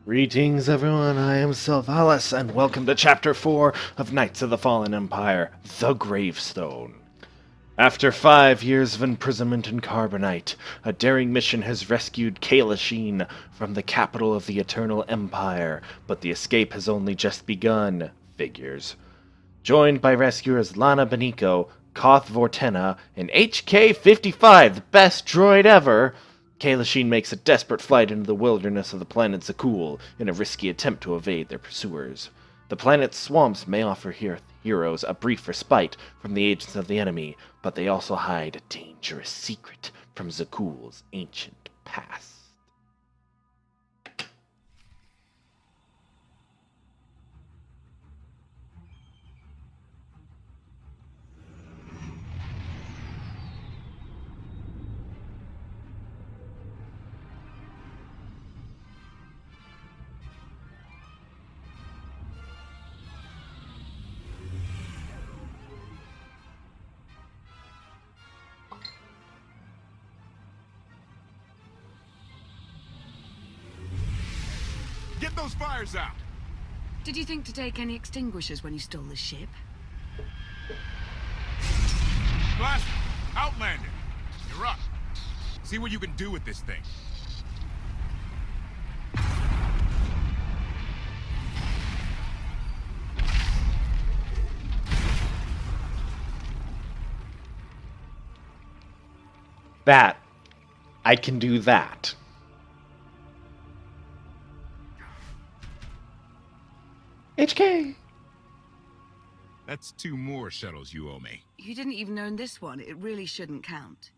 Greetings, everyone. I am Sylvanas, and welcome to Chapter 4 of Knights of the Fallen Empire, The Gravestone. After 5 years of imprisonment in Carbonite, a daring mission has rescued Kaylasheen from the capital of the Eternal Empire, but the escape has only just begun, figures. Joined by rescuers Lana Beniko, Koth Vortena, and HK-55, the best droid ever, Kaylasheen makes a desperate flight into the wilderness of the planet Zakul in a risky attempt to evade their pursuers. The planet's swamps may offer heroes a brief respite from the agents of the enemy, but they also hide a dangerous secret from Zakul's ancient past. Get those fires out! Did you think to take any extinguishers when you stole the ship? Blaster! Outlander! You're up. See what you can do with this thing. That. I can do that. HK! That's 2 more shuttles you owe me. You didn't even own this one. It really shouldn't count.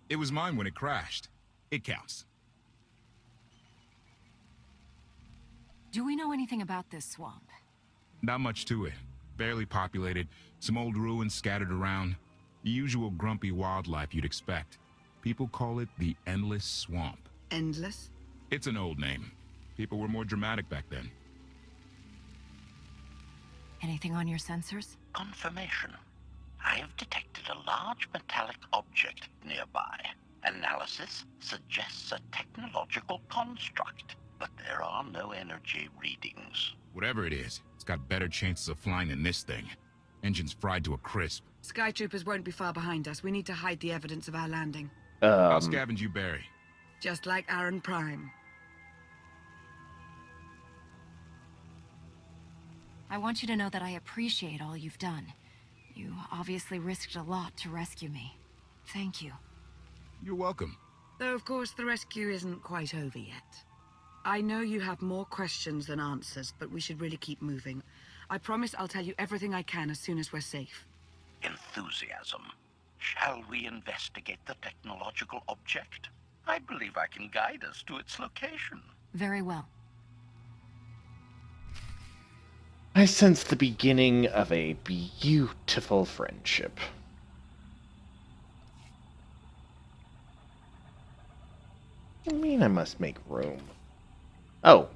It was mine when it crashed. It counts. Do we know anything about this swamp? Not much to it. Barely populated, some old ruins scattered around. The usual grumpy wildlife you'd expect. People call it the Endless Swamp. Endless? It's an old name. People were more dramatic back then. Anything on your sensors? Confirmation. I have detected a large metallic object nearby. Analysis suggests a technological construct, but there are no energy readings. Whatever it is, it's got better chances of flying than this thing. Engines fried to a crisp. Skytroopers won't be far behind us. We need to hide the evidence of our landing. I'll scavenge you, Barry. Just like Aaron Prime. I want you to know that I appreciate all you've done. You obviously risked a lot to rescue me. Thank you. You're welcome. Though, of course, the rescue isn't quite over yet. I know you have more questions than answers, but we should really keep moving. I promise I'll tell you everything I can as soon as we're safe. Enthusiasm. Shall we investigate the technological object? I believe I can guide us to its location. Very well. I sense the beginning of a beautiful friendship. I mean, I must make room. Oh,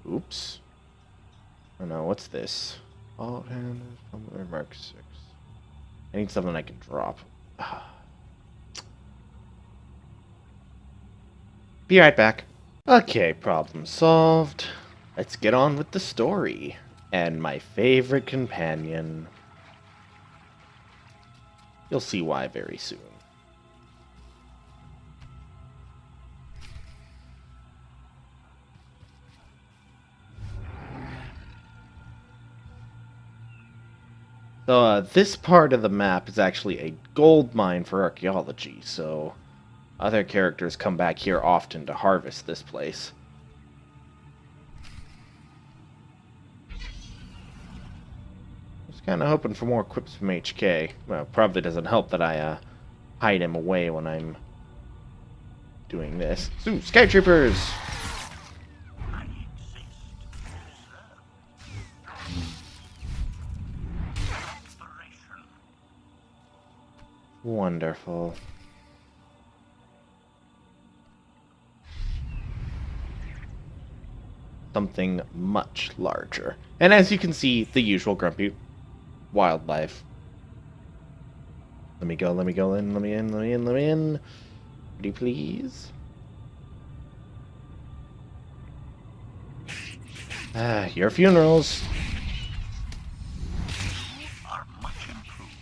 oops. Oh no, what's this? All hands, Mark 6. I need something I can drop. Be right back. Okay, problem solved. Let's get on with the story. And my favorite companion. You'll see why very soon. So, this part of the map is actually a gold mine for archaeology, so other characters come back here often to harvest this place. Kind of hoping for more quips from HK. Well, probably doesn't help that I hide him away when I'm doing this. Ooh, Skytroopers! I exist. Exploration. Wonderful. Something much larger. And as you can see, the usual grumpy wildlife. Let me go in, let me in. Pretty please. Your funerals. You are much improved.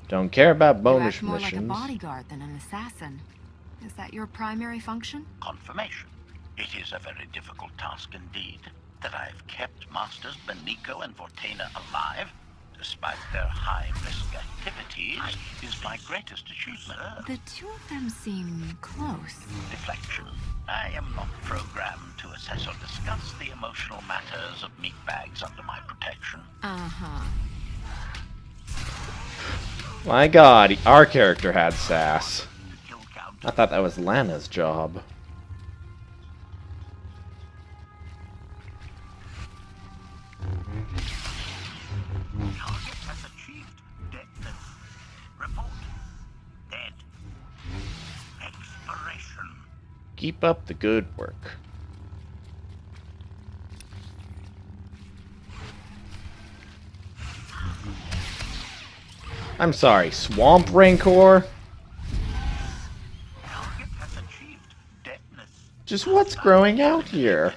Don't care about You bonus act more missions. like a bodyguard than an assassin. Is that your primary function? Confirmation. It is a very difficult task indeed. That I've kept Masters Beniko and Vortena alive, despite their high-risk activities, is my greatest achievement. The two of them seem close. Deflection. I am not programmed to assess or discuss the emotional matters of meatbags under my protection. Uh-huh. My god, our character had sass. Kill count. I thought that was Lana's job. Target has achieved deadness. Report. Dead. Expiration. Keep up the good work. I'm sorry, Swamp Rancor? Target has achieved deadness. Just what's growing out here?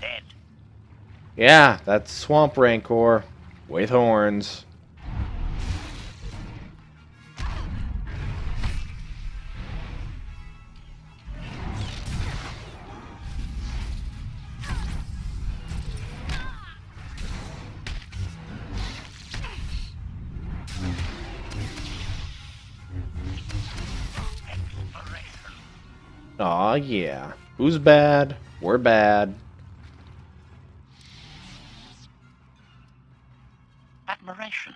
Dead. Yeah, that's Swamp Rancor with horns. Expiration. Aw, yeah. Who's bad? We're bad. Admiration.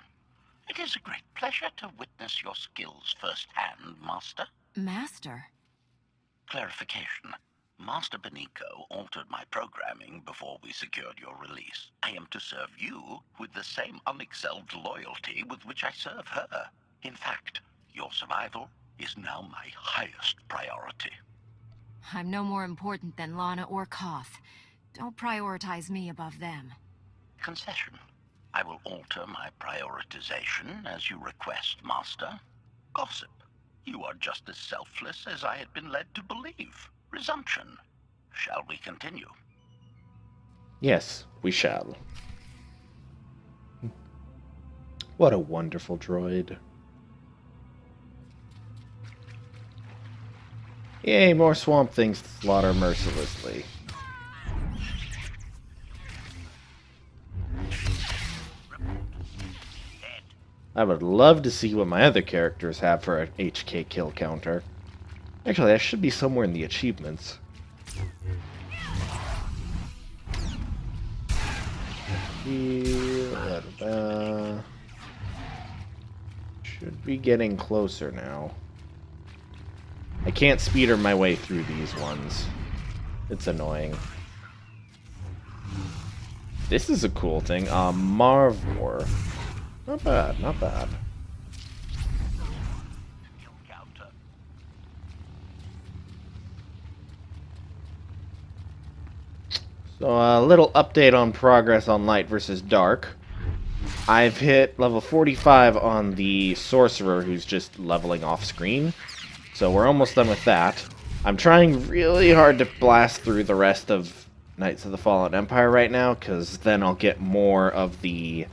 It is a great pleasure to witness your skills firsthand, Master. Master? Clarification. Master Beniko altered my programming before we secured your release. I am to serve you with the same unexcelled loyalty with which I serve her. In fact, your survival is now my highest priority. I'm no more important than Lana or Koth. Don't prioritize me above them. Concession. I will alter my prioritization as you request, Master. Gossip. You are just as selfless as I had been led to believe. Resumption. Shall we continue? Yes, we shall. What a wonderful droid. Yay, more swamp things to slaughter mercilessly. Dead. I would love to see what my other characters have for an HK kill counter. Actually, that should be somewhere in the achievements. Should be getting closer now. I can't speeder my way through these ones. It's annoying. This is a cool thing. Marvor. Not bad, not bad. Kill counter. So a little update on progress on Light versus Dark. I've hit level 45 on the Sorcerer, who's just leveling off screen. So we're almost done with that. I'm trying really hard to blast through the rest of Knights of the Fallen Empire right now, because then I'll get more of the,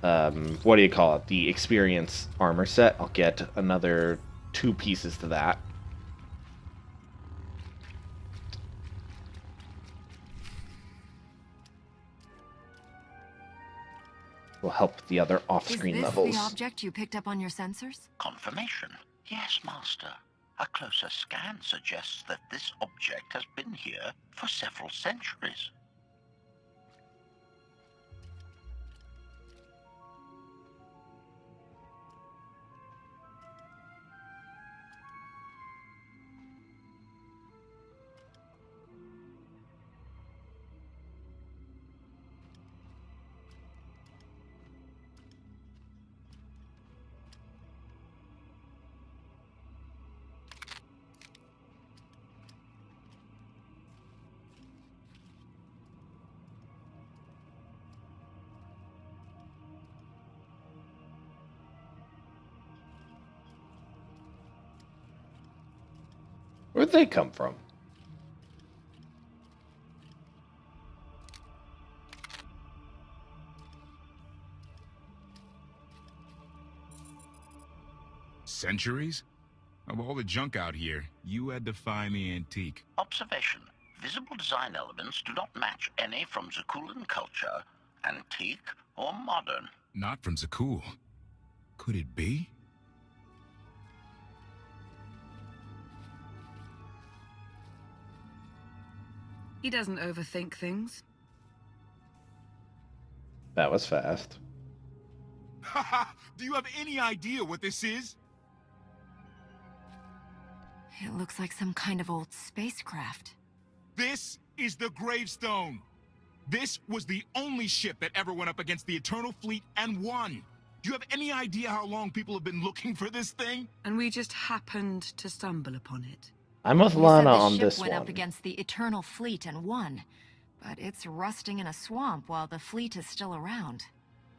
what do you call it, the experience armor set. I'll get another 2 pieces to that. Will help the other off-screen Is this levels. the object you picked up on your sensors? Confirmation. Yes, Master. A closer scan suggests that this object has been here for several centuries. Where'd they come from? Centuries? Of all the junk out here, you had to find the antique. Observation. Visible design elements do not match any from Zakuulan culture, antique or modern. Not from Zakul. Could it be? He doesn't overthink things. That was fast. Haha! Do you have any idea what this is? It looks like some kind of old spacecraft. This is the gravestone. This was the only ship that ever went up against the Eternal Fleet and won. Do you have any idea how long people have been looking for this thing? And we just happened to stumble upon it. I'm with You Lana said on the this ship went one. up against the Eternal Fleet and won. But it's rusting in a swamp while the fleet is still around.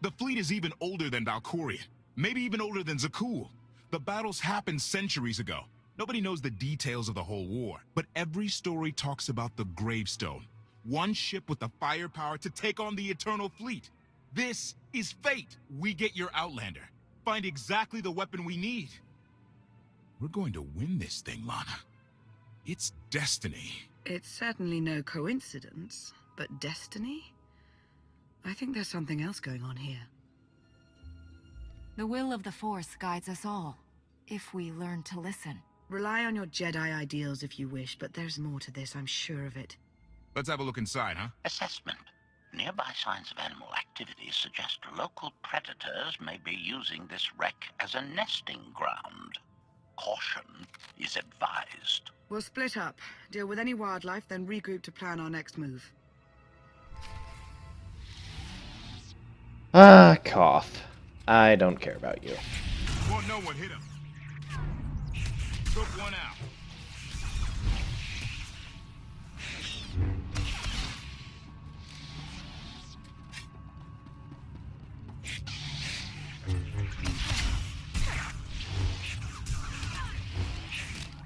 The fleet is even older than Valkyria. Maybe even older than Zakul. The battles happened centuries ago. Nobody knows the details of the whole war, but every story talks about the gravestone. One ship with the firepower to take on the Eternal Fleet. This is fate. We get your Outlander. Find exactly the weapon we need. We're going to win this thing, Lana. It's destiny. It's certainly no coincidence, but destiny? I think there's something else going on here. The will of the Force guides us all, if we learn to listen. Rely on your Jedi ideals if you wish, but there's more to this, I'm sure of it. Let's have a look inside, huh? Assessment. Nearby signs of animal activity suggest local predators may be using this wreck as a nesting ground. Caution is advised. We'll split up, deal with any wildlife, then regroup to plan our next move. Ah, cough. I don't care about you. Won't know what hit him. Took one out.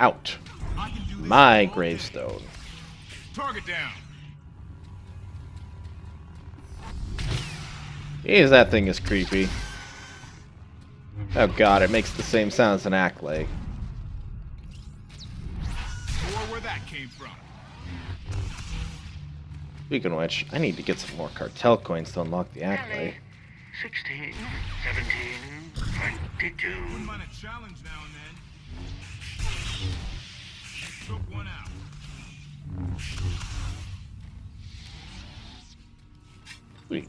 Out. I can do this My all day. gravestone. Target down. Jeez, that thing is creepy. Oh god, it makes the same sound as an acklay. Or where that came from. Speaking of which, I need to get some more cartel coins to unlock the acklay. 16, 17, 22. Wouldn't mind a challenge now and then. Took one out. Sweet.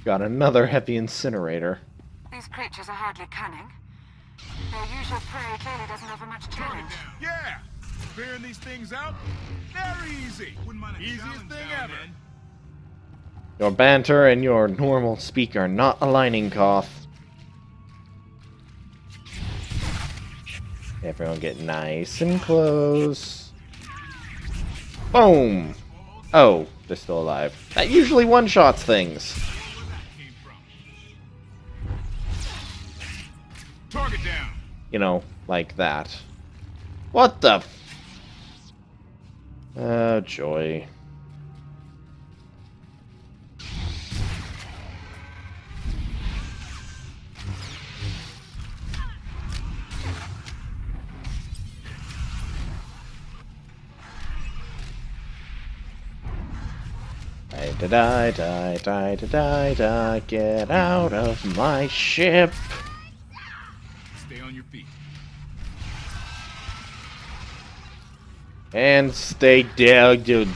Got another heavy incinerator. These creatures are hardly cunning. Their usual prey clearly doesn't offer much Target challenge. down. Yeah. Clearing these things out, very easy. Wouldn't mind a easiest thing ever. Your banter and your normal speak are not aligning, Koth. Everyone get nice and close. Boom! Oh, they're still alive. That usually one-shots things. Where that came from. Target down. You know, like that. What the f... Oh, joy. Die, get out of my ship. Stay on your feet. And stay down, dude. Or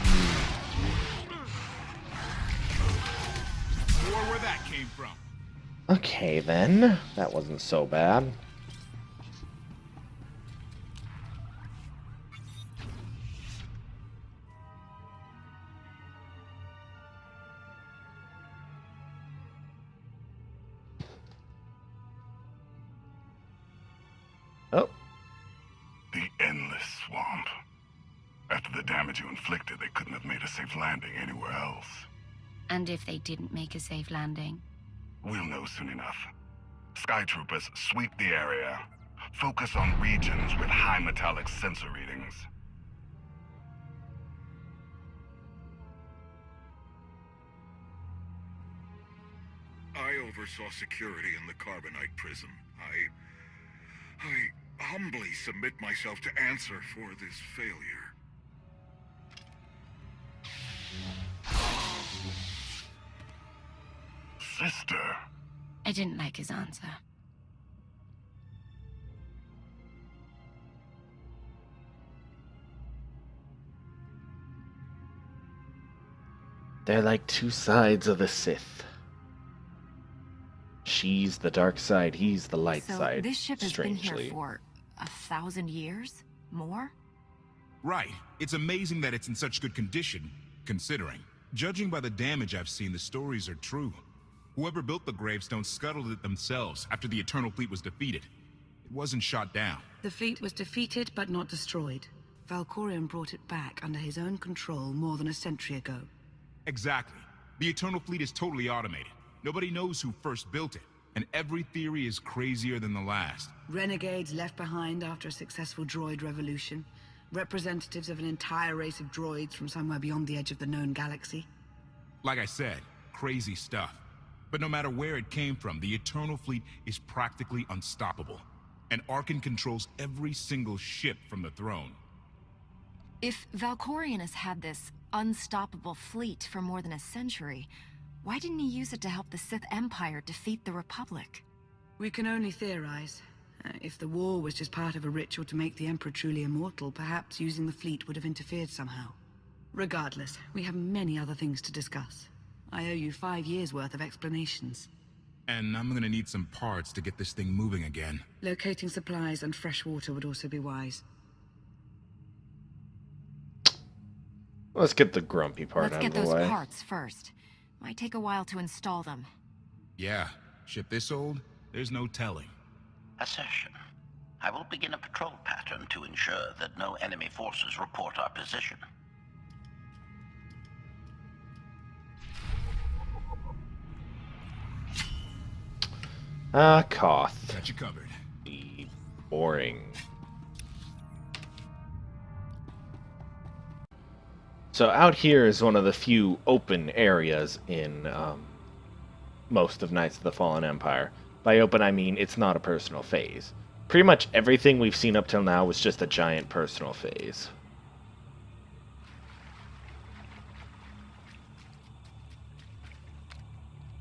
where that came from. Okay, then. That wasn't so bad. Oh. The endless swamp. After the damage you inflicted, they couldn't have made a safe landing anywhere else. And if they didn't make a safe landing? We'll know soon enough. Sky troopers sweep the area. Focus on regions with high metallic sensor readings. oversaw security in the Carbonite prison. I humbly submit myself to answer for this failure. Sister. I didn't like his answer. They're like two sides of the Sith. She's the dark side, he's the light side. So this ship has been strangely. here for 1,000 years? More? Right. It's amazing that it's in such good condition, considering. Judging by the damage I've seen, the stories are true. Whoever built the gravestone scuttled it themselves after the Eternal Fleet was defeated. It wasn't shot down. The fleet was defeated but not destroyed. Valkorion brought it back under his own control more than a century ago. Exactly. The Eternal Fleet is totally automated. Nobody knows who first built it, and every theory is crazier than the last. Renegades left behind after a successful droid revolution. Representatives of an entire race of droids from somewhere beyond the edge of the known galaxy. Like I said, crazy stuff. But no matter where it came from, the Eternal Fleet is practically unstoppable. And Arkan controls every single ship from the throne. If Valkorion has had this unstoppable fleet for more than a century, why didn't he use it to help the Sith Empire defeat the Republic? We can only theorize. If the war was just part of a ritual to make the Emperor truly immortal, perhaps using the fleet would have interfered somehow. Regardless, we have many other things to discuss. I owe you 5 years' worth of explanations. And I'm gonna need some parts to get this thing moving again. Locating supplies and fresh water would also be wise. Let's get the grumpy part Let's out get of the those way. parts first. Might take a while to install them. Yeah, ship this old, there's no telling. Assertion. I will begin a patrol pattern to ensure that no enemy forces report our position. Koth. Got you covered. Boring. So out here is one of the few open areas in most of Knights of the Fallen Empire. By open, I mean it's not a personal phase. Pretty much everything we've seen up till now was just a giant personal phase.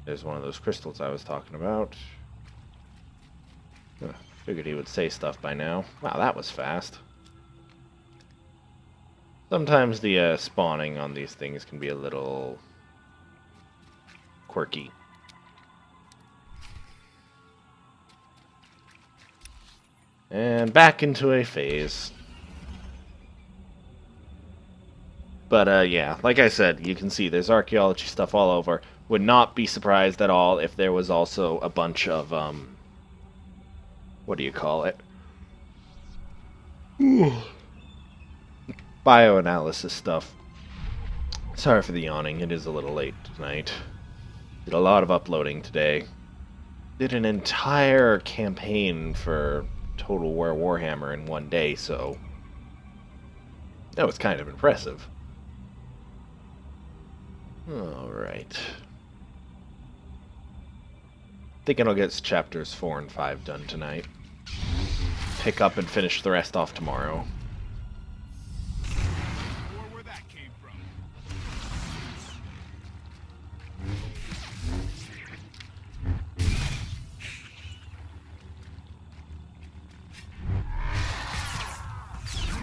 There's one of those crystals I was talking about. Figured he would say stuff by now. Wow, that was fast. Sometimes the spawning on these things can be a little quirky. And back into a phase. But yeah, like I said, you can see there's archaeology stuff all over. Would not be surprised at all if there was also a bunch of, what do you call it? Bioanalysis stuff. Sorry for the yawning, it is a little late tonight. Did a lot of uploading today. Did an entire campaign for Total War Warhammer in one day, so that was kind of impressive. Alright. Thinking I'll get chapters 4 and 5 done tonight. Pick up and finish the rest off tomorrow. Where that came from.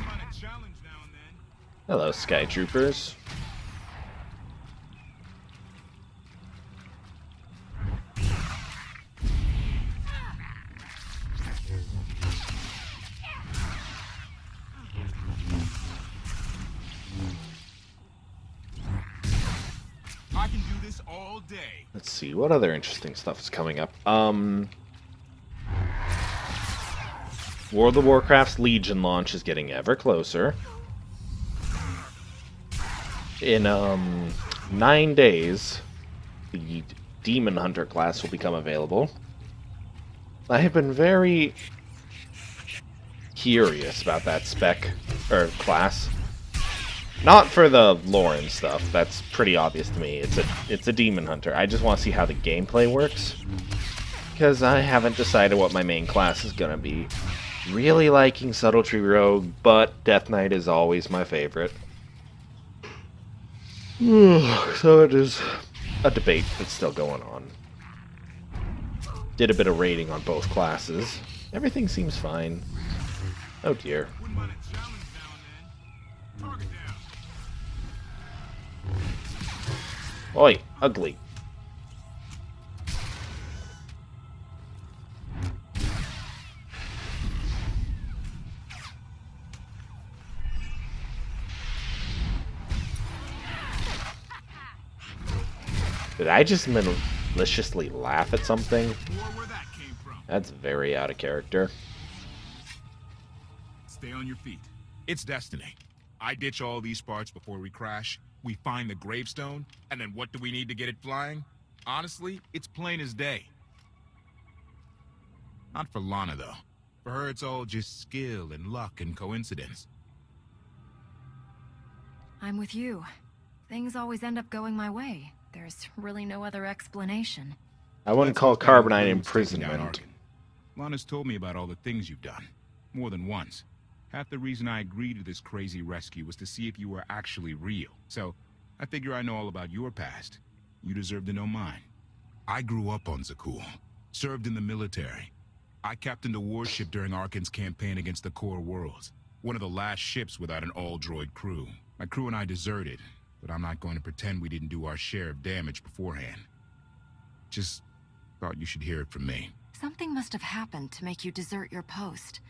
Find a challenge now and then. Hello, Sky Troopers. I can do this all day. Let's see, what other interesting stuff is coming up? World of Warcraft's Legion launch is getting ever closer. In 9 days, the Demon Hunter class will become available. I have been very curious about that spec, or class. Not for the lore and stuff. That's pretty obvious to me. It's a demon hunter. I just want to see how the gameplay works, because I haven't decided what my main class is gonna be. Really liking Subtlety Rogue, but Death Knight is always my favorite. So it is a debate that's still going on. Did a bit of rating on both classes. Everything seems fine. Oh dear. Oi, ugly. Did I just maliciously laugh at something? That's very out of character. Stay on your feet. It's destiny. I ditch all these parts before we crash. We find the gravestone, and then what do we need to get it flying? Honestly, it's plain as day. Not for Lana, though. For her, it's all just skill and luck and coincidence. I'm with you. Things always end up going my way. There's really no other explanation. I wouldn't call Carbonite imprisonment. Lana's told me about all the things you've done. More than once. Half the reason I agreed to this crazy rescue was to see if you were actually real. So, I figure I know all about your past. You deserve to know mine. I grew up on Zakul. Served in the military. I captained a warship during Arkan's campaign against the Core Worlds. One of the last ships without an all-droid crew. My crew and I deserted, but I'm not going to pretend we didn't do our share of damage beforehand. Just thought you should hear it from me. Something must have happened to make you desert your post.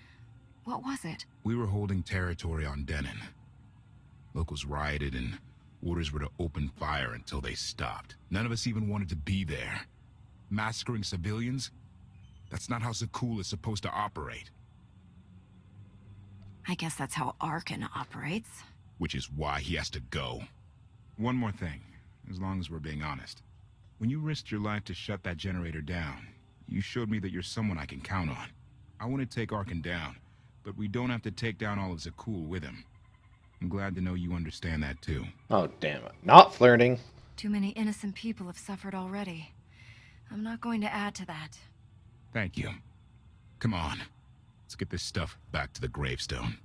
What was it? We were holding territory on Denon. Locals rioted and orders were to open fire until they stopped. None of us even wanted to be there. Massacring civilians? That's not how Zakul is supposed to operate. I guess that's how Arkan operates. Which is why he has to go. One more thing, as long as we're being honest. When you risked your life to shut that generator down, you showed me that you're someone I can count on. I want to take Arkan down, but we don't have to take down all of Zakul with him. I'm glad to know you understand that too. Oh, damn it. Not flirting. Too many innocent people have suffered already. I'm not going to add to that. Thank you. Come on. Let's get this stuff back to the gravestone.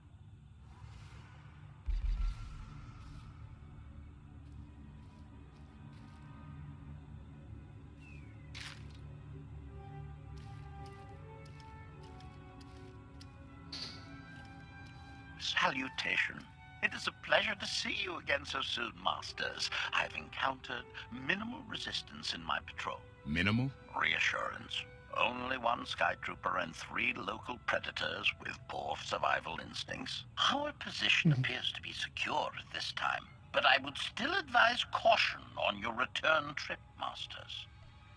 Salutation. It is a pleasure to see you again so soon, Masters. I've encountered minimal resistance in my patrol. Minimal? Reassurance. Only one Skytrooper and 3 local predators with poor survival instincts. Our position appears to be secure at this time, but I would still advise caution on your return trip, Masters.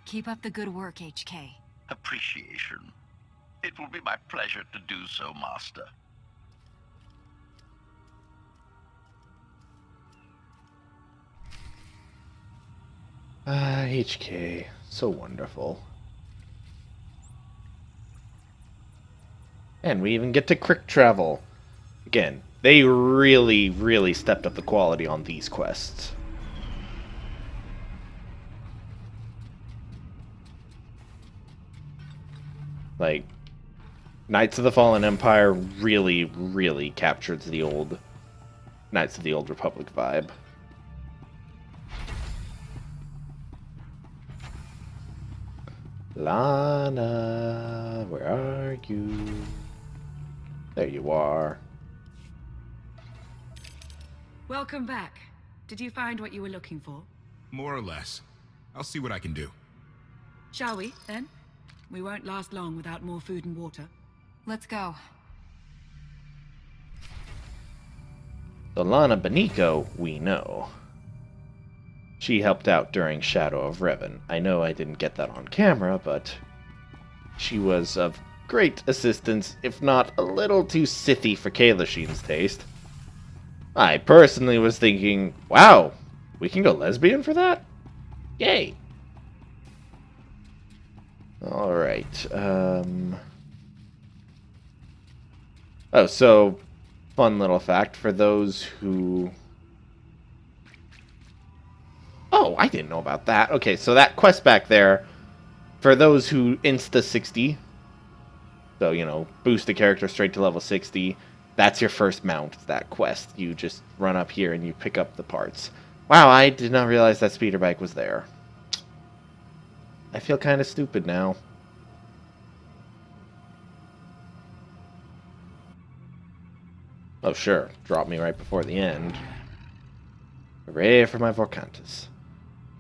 Keep up the good work, HK. Appreciation. It will be my pleasure to do so, Master. HK. So wonderful. And we even get to quick travel. Again, they really, really stepped up the quality on these quests. Like, Knights of the Fallen Empire really, really captures the old Knights of the Old Republic vibe. Lana, where are you? There you are. Welcome back. Did you find what you were looking for? More or less. I'll see what I can do. Shall we, then? We won't last long without more food and water. Let's go. The Lana Beniko, we know. She helped out during Shadow of Revan. I know I didn't get that on camera, but she was of great assistance, if not a little too Sithy for Kaylasheen's taste. I personally was thinking, wow, we can go lesbian for that? Yay! Alright, Oh, so, fun little fact, for those who Oh, I didn't know about that. Okay, so that quest back there, for those who insta-60, so, you know, boost a character straight to level 60, that's your first mount, that quest. You just run up here and you pick up the parts. Wow, I did not realize that speeder bike was there. I feel kind of stupid now. Oh, sure. Drop me right before the end. Hooray for my Vorkantas.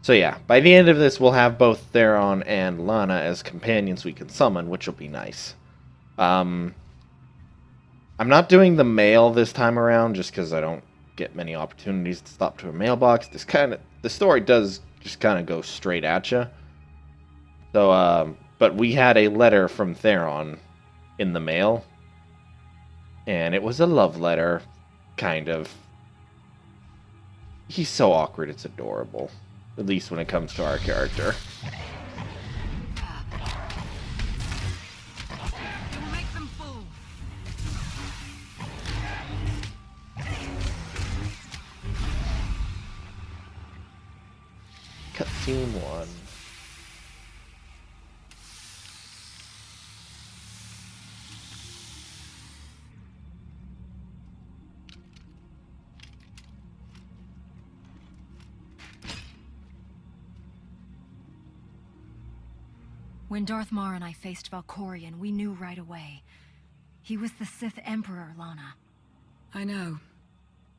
So yeah, by the end of this, we'll have both Theron and Lana as companions we can summon, which will be nice. I'm not doing the mail this time around, just because I don't get many opportunities to stop to a mailbox. The story does just kind of go straight at you. So, but we had a letter from Theron in the mail, and it was a love letter, kind of. He's so awkward, it's adorable. At least when it comes to our character. Cutscene 1. When Darth Mar and I faced Valkorion, we knew right away. He was the Sith Emperor, Lana. I know.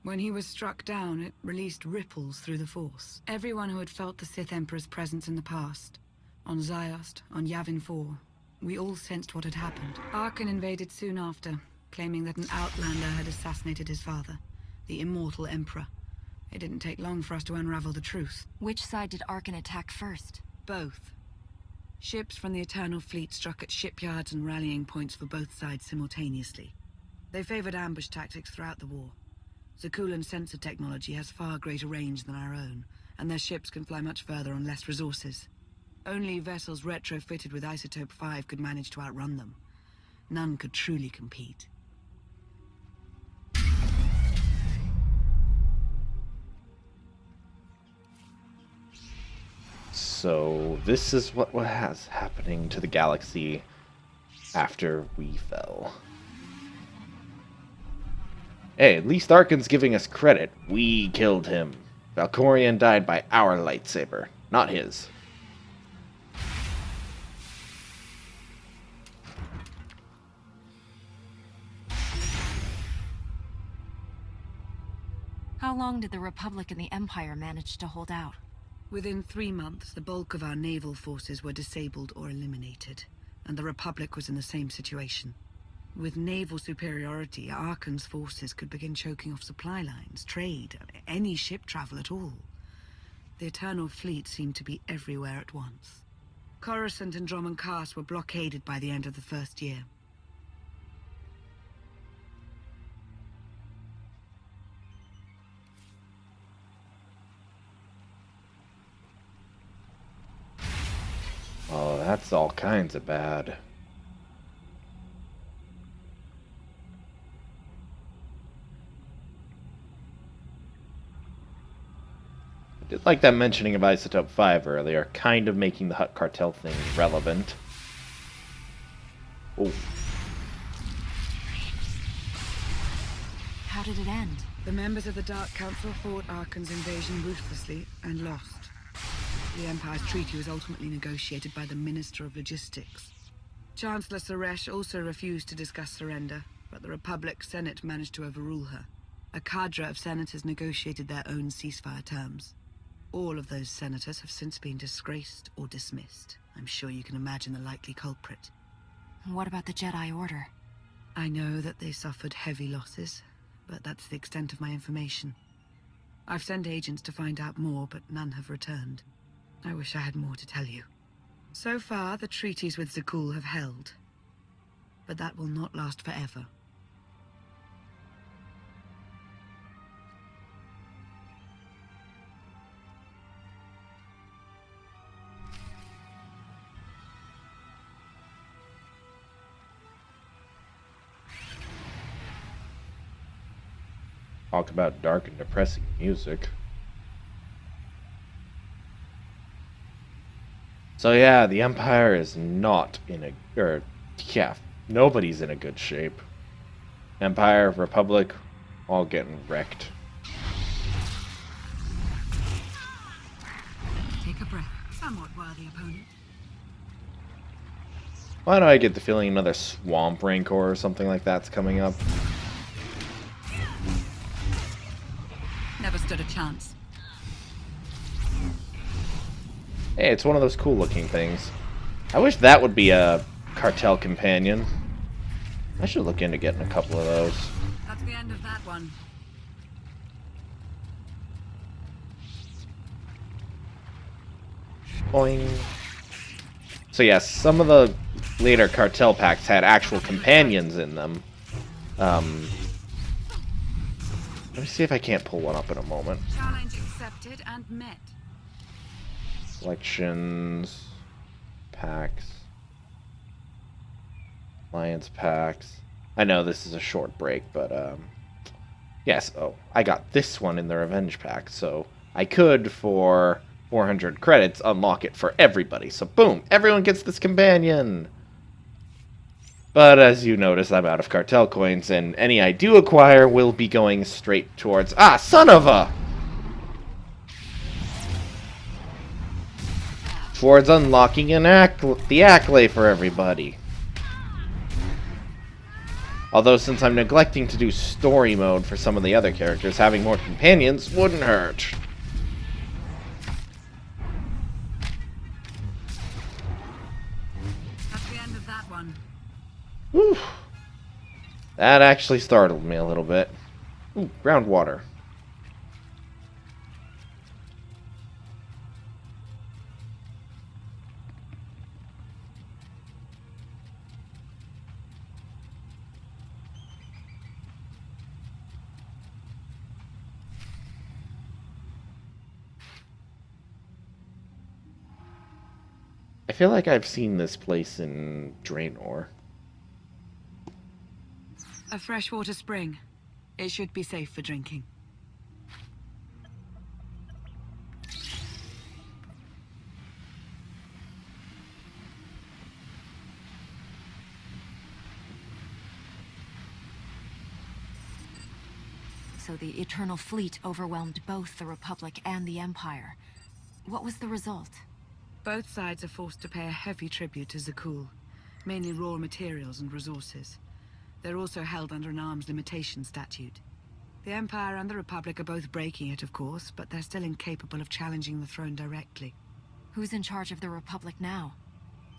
When he was struck down, it released ripples through the Force. Everyone who had felt the Sith Emperor's presence in the past, on Ziost, on Yavin 4, we all sensed what had happened. Arkan invaded soon after, claiming that an Outlander had assassinated his father, the immortal Emperor. It didn't take long for us to unravel the truth. Which side did Arkan attack first? Both. Ships from the Eternal Fleet struck at shipyards and rallying points for both sides simultaneously. They favored ambush tactics throughout the war. Zakulan's sensor technology has far greater range than our own, and their ships can fly much further on less resources. Only vessels retrofitted with Isotope 5 could manage to outrun them. None could truly compete. So, this is what was happening to the galaxy after we fell. Hey, at least Arkan's giving us credit. We killed him. Valkorion died by our lightsaber, not his. How long did the Republic and the Empire manage to hold out? Within 3 months, the bulk of our naval forces were disabled or eliminated, and the Republic was in the same situation. With naval superiority, Arkan's forces could begin choking off supply lines, trade, any ship travel at all. The Eternal Fleet seemed to be everywhere at once. Coruscant and Dromund Kaas were blockaded by the end of the first year. Oh, that's all kinds of bad. I did like that mentioning of Isotope 5 earlier, kind of making the Hutt Cartel thing relevant. Oh. How did it end? The members of the Dark Council fought Arkan's invasion ruthlessly and lost. The Empire's treaty was ultimately negotiated by the Minister of Logistics. Chancellor Suresh also refused to discuss surrender, but the Republic Senate managed to overrule her. A cadre of senators negotiated their own ceasefire terms. All of those senators have since been disgraced or dismissed. I'm sure you can imagine the likely culprit. What about the Jedi Order? I know that they suffered heavy losses, but that's the extent of my information. I've sent agents to find out more, but none have returned. I wish I had more to tell you. So far, the treaties with Zakul have held. But that will not last forever. Talk about dark and depressing music. So yeah, the Empire is not in nobody's in a good shape. Empire, Republic, all getting wrecked. Take a breath. Somewhat worthy opponent. Why do I get the feeling another Swamp Rancor or something like that's coming up? Never stood a chance. Hey, it's one of those cool looking things. I wish that would be a cartel companion. I should look into getting a couple of those. That's the end of that one. Boing. So yes, some of the later cartel packs had actual companions in them. Let me see if I can't pull one up in a moment. Challenge accepted and met. Selections, packs, alliance packs. I know this is a short break, but yes. Oh, I got this one in the revenge pack, so I could for 400 credits unlock it for everybody. So boom, everyone gets this companion. But as you notice, I'm out of cartel coins, and any I do acquire will be going straight towards son of a. Towards unlocking the accolade for everybody. Although, since I'm neglecting to do story mode for some of the other characters, having more companions wouldn't hurt. That's the end of that one. Whew. That actually startled me a little bit. Ooh, groundwater. I feel like I've seen this place in Draenor. A freshwater spring. It should be safe for drinking. So the Eternal Fleet overwhelmed both the Republic and the Empire. What was the result? Both sides are forced to pay a heavy tribute to Zakul, mainly raw materials and resources. They're also held under an arms limitation statute. The Empire and the Republic are both breaking it, of course, but they're still incapable of challenging the throne directly. Who's in charge of the Republic now?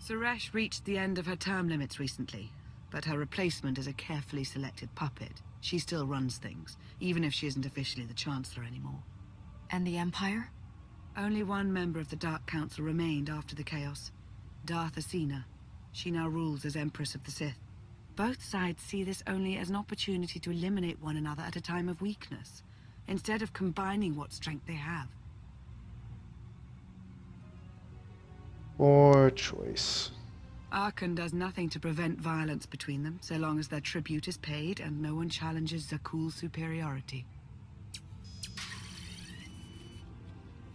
Suresh reached the end of her term limits recently, but her replacement is a carefully selected puppet. She still runs things, even if she isn't officially the Chancellor anymore. And the Empire? Only one member of the Dark Council remained after the chaos. Darth Asina. She now rules as Empress of the Sith. Both sides see this only as an opportunity to eliminate one another at a time of weakness, instead of combining what strength they have. Poor choice. Arkan does nothing to prevent violence between them, so long as their tribute is paid and no one challenges Zakul's superiority.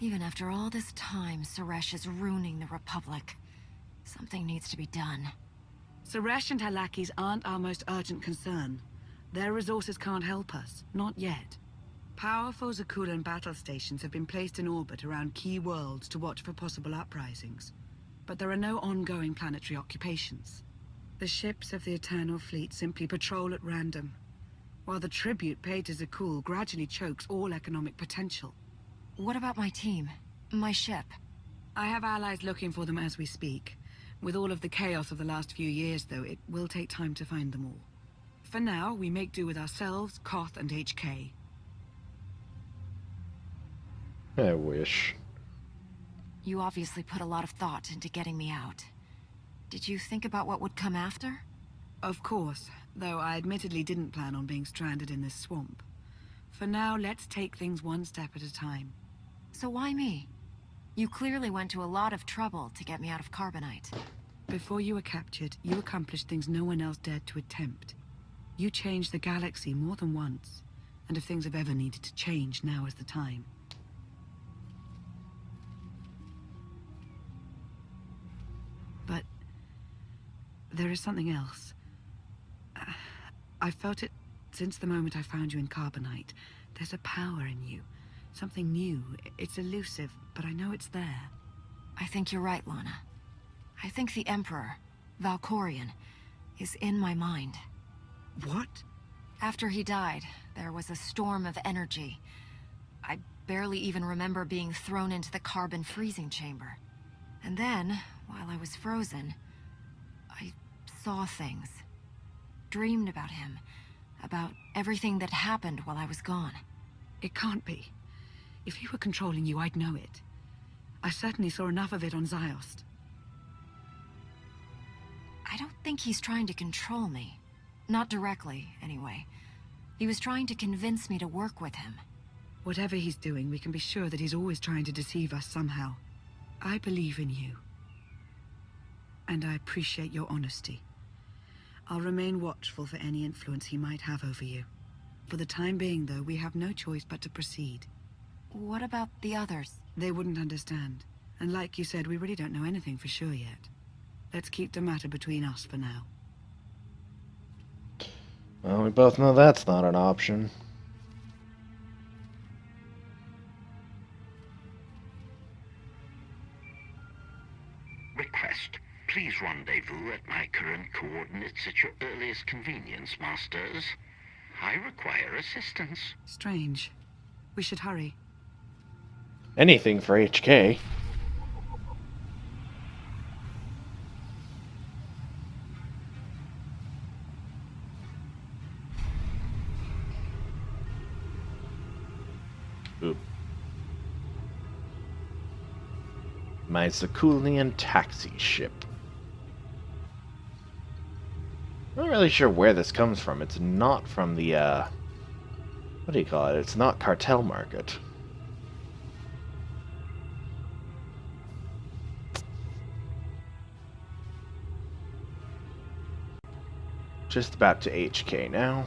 Even after all this time, Suresh is ruining the Republic. Something needs to be done. Suresh and her lackeys aren't our most urgent concern. Their resources can't help us, not yet. Powerful Zakulan battle stations have been placed in orbit around key worlds to watch for possible uprisings. But there are no ongoing planetary occupations. The ships of the Eternal Fleet simply patrol at random, while the tribute paid to Zakul gradually chokes all economic potential. What about my team? My ship? I have allies looking for them as we speak. With all of the chaos of the last few years, though, it will take time to find them all. For now, we make do with ourselves, Koth, and HK. I wish. You obviously put a lot of thought into getting me out. Did you think about what would come after? Of course, though I admittedly didn't plan on being stranded in this swamp. For now, let's take things one step at a time. So why me? You clearly went to a lot of trouble to get me out of Carbonite. Before you were captured, you accomplished things no one else dared to attempt. You changed the galaxy more than once, and if things have ever needed to change, now is the time. there is something else. I've felt it since the moment I found you in Carbonite. There's a power in you. Something new. It's elusive, but I know it's there. I think you're right, Lana. I think the Emperor, Valkorion, is in my mind. What? After he died, there was a storm of energy. I barely even remember being thrown into the carbon freezing chamber. And then, while I was frozen, I saw things. Dreamed about him. About everything that happened while I was gone. It can't be. If he were controlling you, I'd know it. I certainly saw enough of it on Ziost. I don't think he's trying to control me. Not directly, anyway. He was trying to convince me to work with him. Whatever he's doing, we can be sure that he's always trying to deceive us somehow. I believe in you. And I appreciate your honesty. I'll remain watchful for any influence he might have over you. For the time being, though, we have no choice but to proceed. What about the others? They wouldn't understand. And like you said, we really don't know anything for sure yet. Let's keep the matter between us for now. Well, we both know that's not an option. Request. Please rendezvous at my current coordinates at your earliest convenience, Masters. I require assistance. Strange. We should hurry. Anything for HK. Oop. My Zakulian taxi ship. I'm not really sure where this comes from. It's not from the, what do you call it? It's not Cartel Market. Just about to HK now.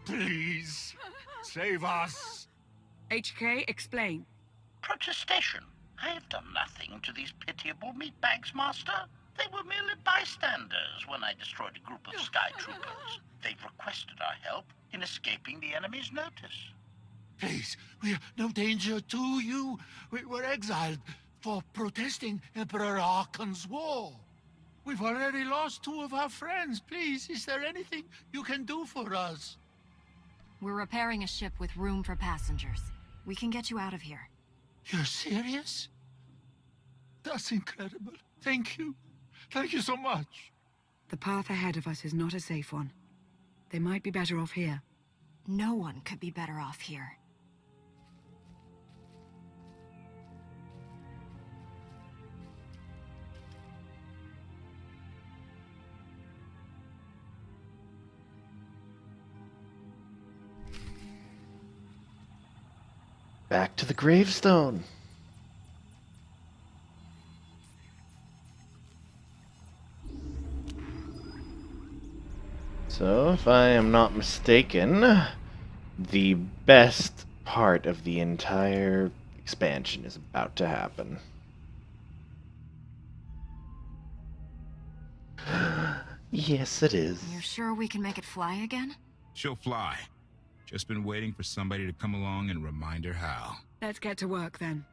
Please, save us. HK, explain. Protestation. I have done nothing to these pitiable meatbags, Master. They were merely bystanders when I destroyed a group of Sky Troopers. They've requested our help in escaping the enemy's notice. Please, we are no danger to you. We were exiled for protesting Emperor Archon's war. We've already lost 2 of our friends. Please, is there anything you can do for us? We're repairing a ship with room for passengers. We can get you out of here. You're serious? That's incredible. Thank you. Thank you so much. The path ahead of us is not a safe one. They might be better off here. No one could be better off here. Back to the gravestone. So, if I am not mistaken, the best part of the entire expansion is about to happen. Yes, it is. You're sure we can make it fly again? She'll fly. Just been waiting for somebody to come along and remind her how. Let's get to work then.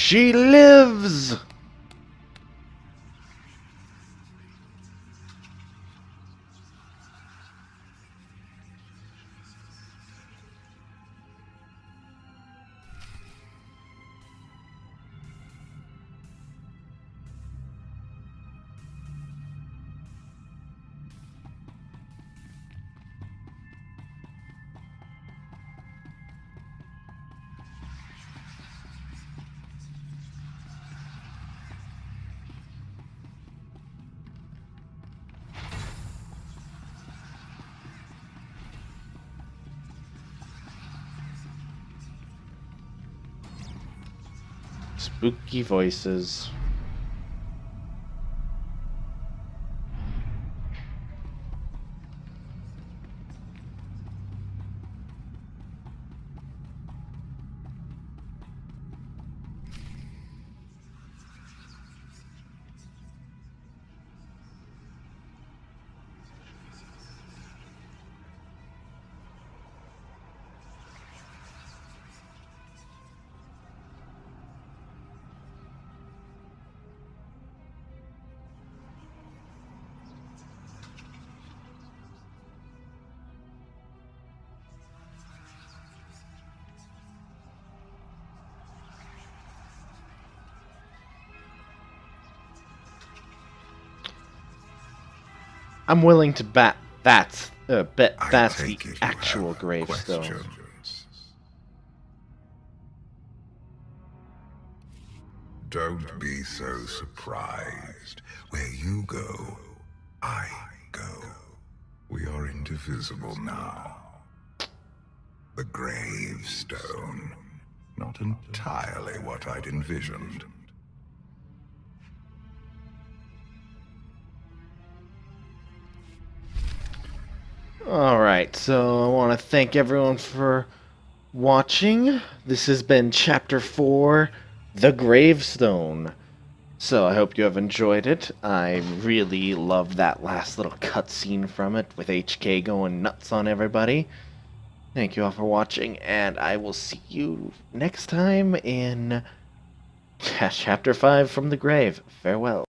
She lives! Spooky voices. I'm willing to bet that's the actual gravestone. Don't be so surprised. Where you go, I go. We are indivisible now. The gravestone. Not entirely what I'd envisioned. Alright, so I want to thank everyone for watching. This has been Chapter 4, The Gravestone. So I hope you have enjoyed it. I really love that last little cutscene from it, with HK going nuts on everybody. Thank you all for watching, and I will see you next time in Chapter 5 from the Grave. Farewell.